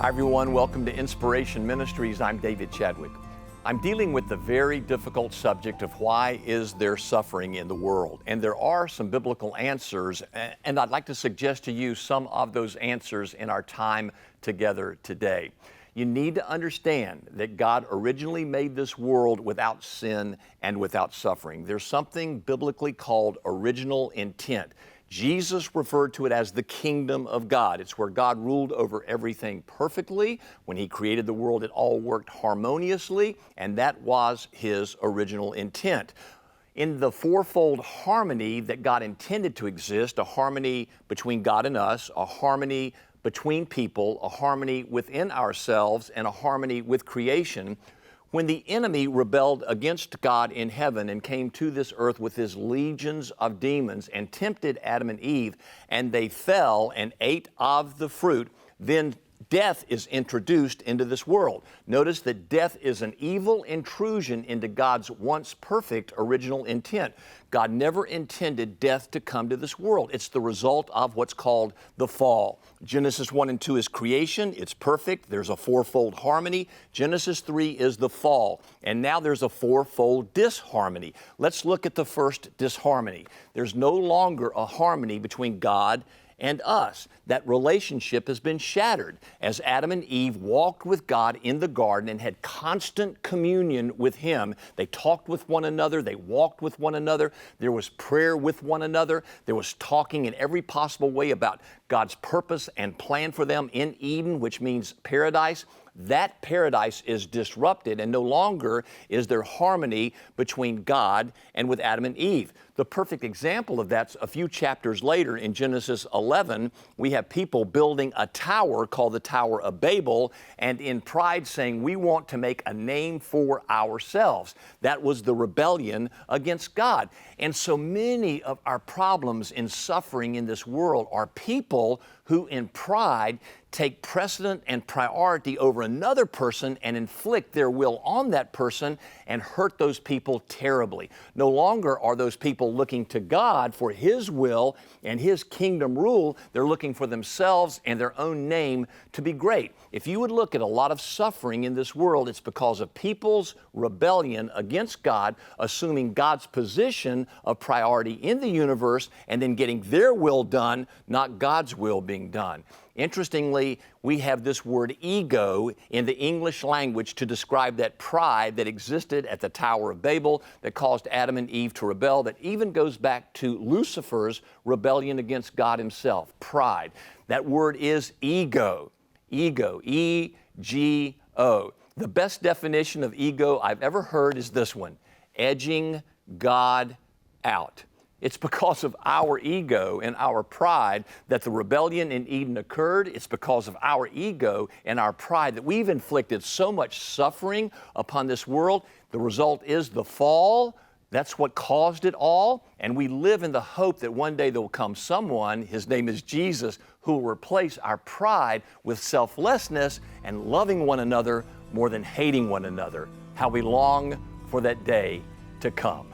Hi everyone, welcome to Inspiration Ministries. I'm David Chadwick. I'm dealing with the very difficult subject of why is there suffering in the world? And there are some biblical answers, and I'd like to suggest to you some of those answers in our time together today. You need to understand that God originally made this world without sin and without suffering. There's something biblically called original intent. Jesus referred to it as the kingdom of God. It's where God ruled over everything perfectly. When He created the world, it all worked harmoniously, and that was His original intent. In the fourfold harmony that God intended to exist, a harmony between God and us, a harmony between people, a harmony within ourselves, and a harmony with creation, when the enemy rebelled against God in heaven and came to this earth with his legions of demons and tempted Adam and Eve, and they fell and ate of the fruit, then death is introduced into this world. Notice that death is an evil intrusion into God's once perfect original intent. God never intended death to come to this world. It's the result of what's called the fall. Genesis 1 and 2 is creation. It's perfect. There's a fourfold harmony. Genesis 3 is the fall. And now there's a fourfold disharmony. Let's look at the first disharmony. There's no longer a harmony between God and us. That relationship has been shattered as Adam and Eve walked with God in the garden and had constant communion with Him. They talked with one another. They walked with one another. There was prayer with one another. There was talking in every possible way about God's purpose and plan for them in Eden, which means paradise. That paradise is disrupted, and no longer is there harmony between God and with Adam and Eve. The perfect example of that's a few chapters later in Genesis 11. We have people building a tower called the Tower of Babel, and in pride saying, we want to make a name for ourselves. That was the rebellion against God. And so many of our problems in suffering in this world are people who in pride take precedent and priority over another person and inflict their will on that person and hurt those people terribly. No longer are those people looking to God for His will and His kingdom rule. They're looking for themselves and their own name to be great. If you would look at a lot of suffering in this world, it's because of people's rebellion against God, assuming God's position of priority in the universe and then getting their will done, not God's will being done. Interestingly, we have this word ego in the English language to describe that pride that existed at the Tower of Babel that caused Adam and Eve to rebel, that even goes back to Lucifer's rebellion against God Himself, pride. That word is ego, E-G-O. The best definition of ego I've ever heard is this one: edging God out. It's because of our ego and our pride that the rebellion in Eden occurred. It's because of our ego and our pride that we've inflicted so much suffering upon this world. The result is the fall. That's what caused it all. And we live in the hope that one day there will come someone, His name is Jesus, who will replace our pride with selflessness and loving one another more than hating one another. How we long for that day to come.